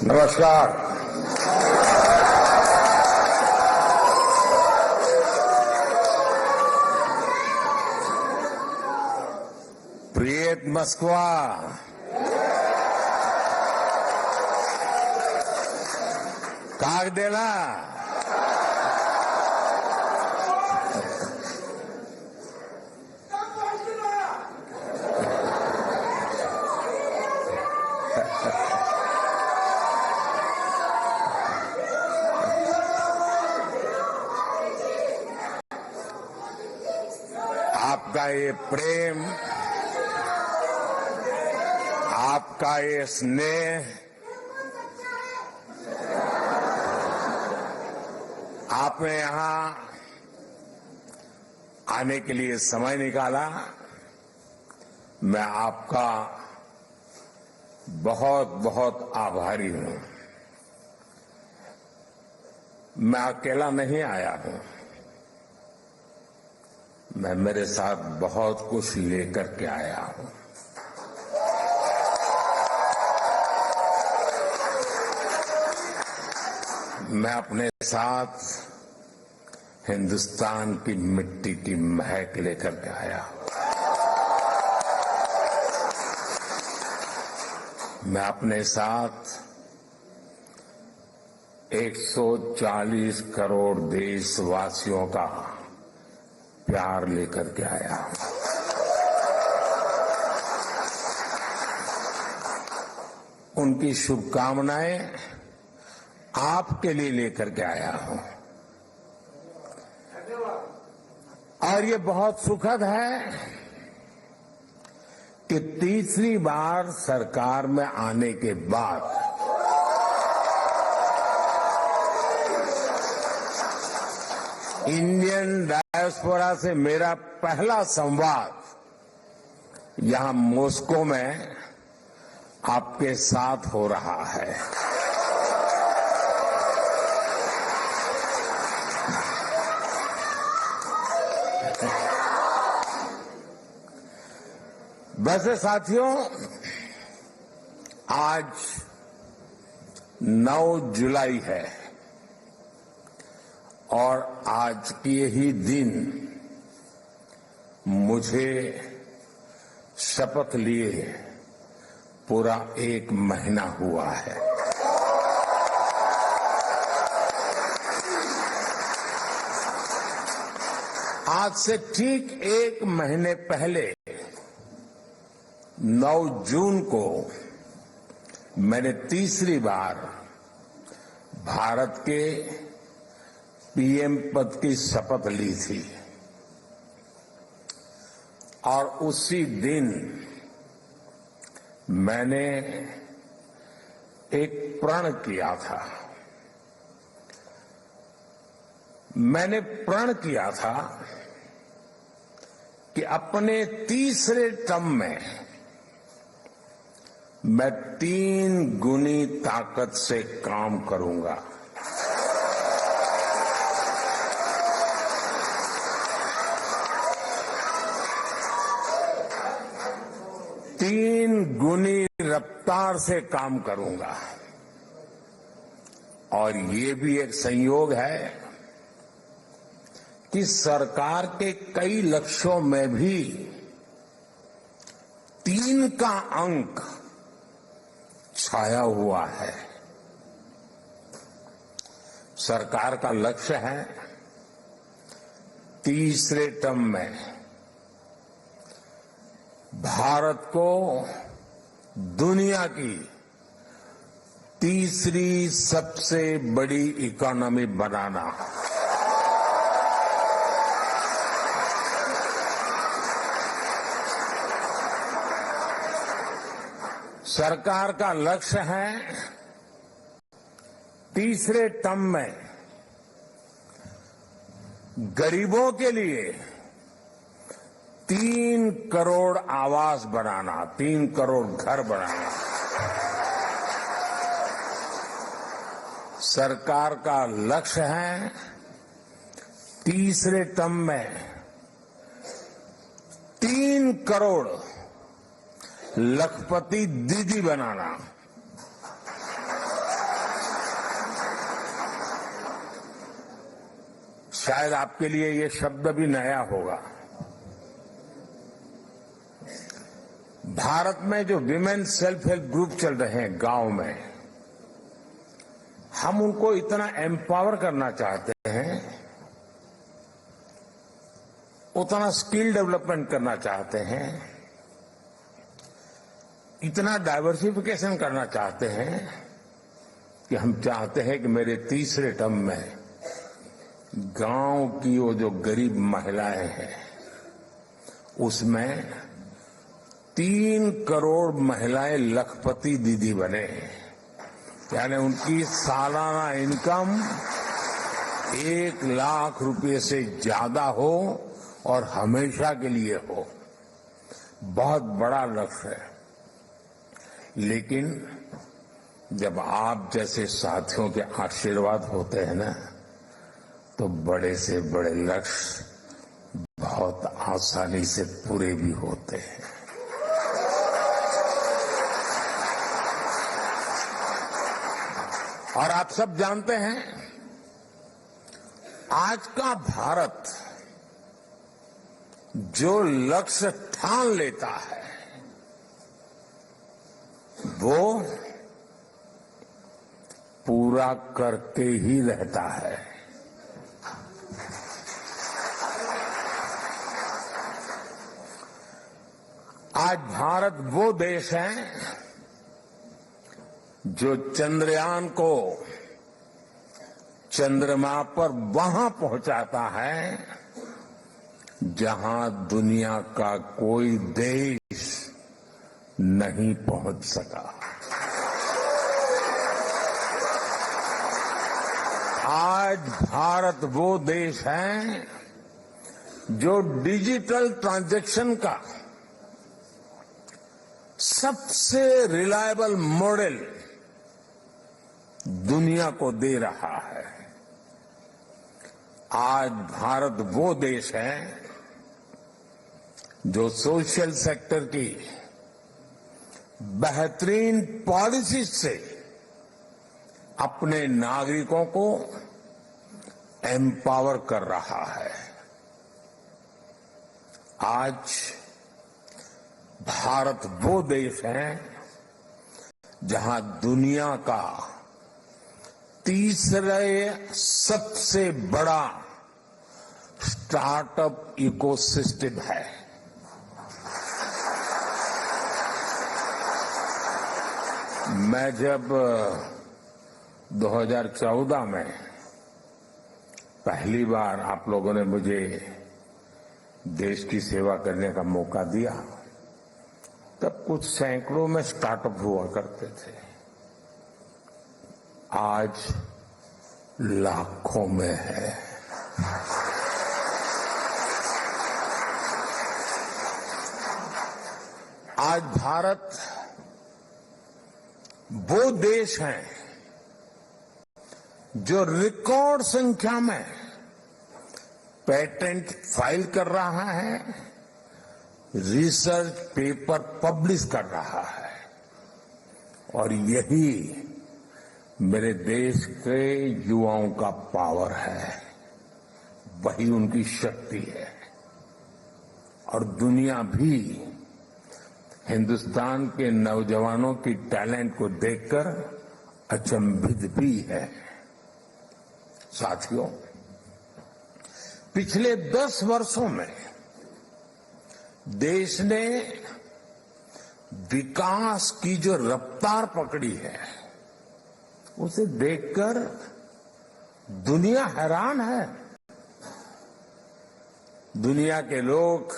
नमस्कार। प्रियत मोस्कवा, как дела? आपका ये प्रेम, आपका ये स्नेह, आपने यहां आने के लिए समय निकाला, मैं आपका बहुत बहुत आभारी हूं। मैं अकेला नहीं आया हूं, मैं मेरे साथ बहुत कुछ लेकर के आया हूं। मैं अपने साथ हिंदुस्तान की मिट्टी की महक लेकर के आया हूं। मैं अपने साथ 140 करोड़ देशवासियों का प्यार लेकर के आया हूं। उनकी शुभकामनाएं आपके लिए लेकर के आया हूं। और ये बहुत सुखद है कि तीसरी बार सरकार में आने के बाद इंडियन डायस्पोरा से मेरा पहला संवाद यहां मॉस्को में आपके साथ हो रहा है। वैसे साथियों, आज 9 जुलाई है और आज के ही दिन मुझे शपथ लिए पूरा 1 महीना हुआ है। आज से ठीक 1 महीने पहले 9 जून को मैंने तीसरी बार भारत के पीएम पद की शपथ ली थी और उसी दिन मैंने एक प्रण किया था। मैंने प्रण किया था कि अपने तीसरे टर्म में मैं 3 गुनी ताकत से काम करूंगा। तीन गुनी रफ्तार से काम करूंगा। और ये भी एक संयोग है कि सरकार के कई लक्ष्यों में भी 3 का अंक छाया हुआ है। सरकार का लक्ष्य है तीसरे टर्म में भारत को दुनिया की तीसरी सबसे बड़ी इकोनॉमी बनाना। सरकार का लक्ष्य है तीसरे टर्म में गरीबों के लिए 3 करोड़ आवास बनाना, 3 करोड़ घर बनाना। सरकार का लक्ष्य है तीसरे टर्म में 3 करोड़ लखपति दीदी बनाना। शायद आपके लिए ये शब्द भी नया होगा। भारत में जो विमेन सेल्फ हेल्प ग्रुप चल रहे हैं गांव में, हम उनको इतना एम्पावर करना चाहते हैं, उतना स्किल डेवलपमेंट करना चाहते हैं, इतना डाइवर्सिफिकेशन करना चाहते हैं कि हम चाहते हैं कि मेरे तीसरे टर्म में गांव की वो जो गरीब महिलाएं हैं उसमें 3 करोड़ महिलाएं लखपति दीदी बने, यानी उनकी सालाना इनकम 1 लाख रुपए से ज्यादा हो और हमेशा के लिए हो। बहुत बड़ा लक्ष्य है, लेकिन जब आप जैसे साथियों के आशीर्वाद होते हैं ना, तो बड़े से बड़े लक्ष्य बहुत आसानी से पूरे भी होते हैं। और आप सब जानते हैं, आज का भारत जो लक्ष्य ठान लेता है वो पूरा करके ही रहता है। आज भारत वो देश है जो चंद्रयान को चंद्रमा पर वहां पहुंचाता है जहां दुनिया का कोई देश नहीं पहुंच सका। आज भारत वो देश है जो डिजिटल ट्रांजैक्शन का सबसे रिलायबल मॉडल दुनिया को दे रहा है। आज भारत वो देश है जो सोशल सेक्टर की बेहतरीन पॉलिसी से अपने नागरिकों को एम्पावर कर रहा है। आज भारत वो देश है जहां दुनिया का तीसरे सबसे बड़ा स्टार्टअप इकोसिस्टम है। मैं जब 2014 में पहली बार आप लोगों ने मुझे देश की सेवा करने का मौका दिया, तब कुछ सैकड़ों में स्टार्टअप हुआ करते थे। आज लाखों में है। आज भारत वो देश है जो रिकॉर्ड संख्या में पेटेंट फाइल कर रहा है, रिसर्च पेपर पब्लिश कर रहा है, और यही मेरे देश के युवाओं का पावर है, वही उनकी शक्ति है। और दुनिया भी हिंदुस्तान के नौजवानों की टैलेंट को देखकर अचंभित भी है। साथियों, पिछले 10 वर्षों में देश ने विकास की जो रफ्तार पकड़ी है, उसे देखकर दुनिया हैरान है। दुनिया के लोग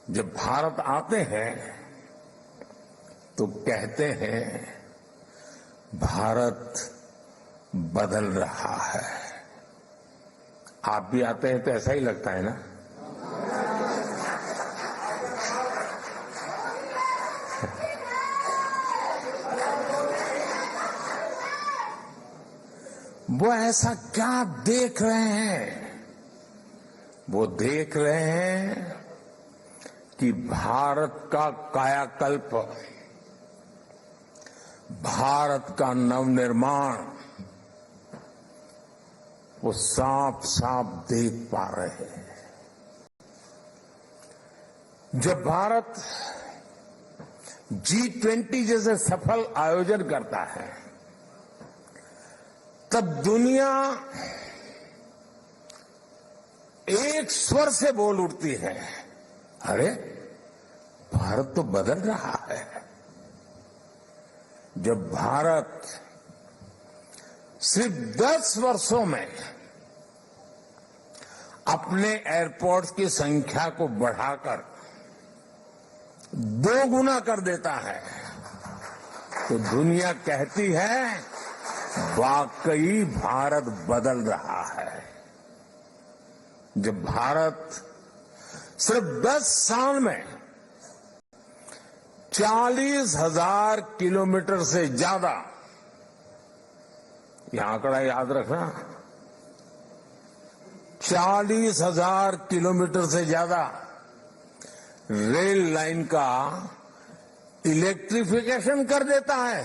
जब भारत आते हैं तो कहते हैं भारत बदल रहा है। आप भी आते हैं तो ऐसा ही लगता है ना? वो ऐसा क्या देख रहे हैं? वो देख रहे हैं कि भारत का कायाकल्प, भारत का नवनिर्माण वो साफ साफ देख पा रहे हैं। जब भारत G20 जैसे सफल आयोजन करता है, तब दुनिया एक स्वर से बोल उठती है, अरे भारत तो बदल रहा है। जब भारत सिर्फ 10 वर्षों में अपने एयरपोर्ट्स की संख्या को बढ़ाकर 2 गुना कर देता है, तो दुनिया कहती है वाकई भारत बदल रहा है। जब भारत सिर्फ 10 साल में 40,000 किलोमीटर से ज्यादा, यह आंकड़ा याद रखना, 40,000 किलोमीटर से ज्यादा रेल लाइन का इलेक्ट्रिफिकेशन कर देता है,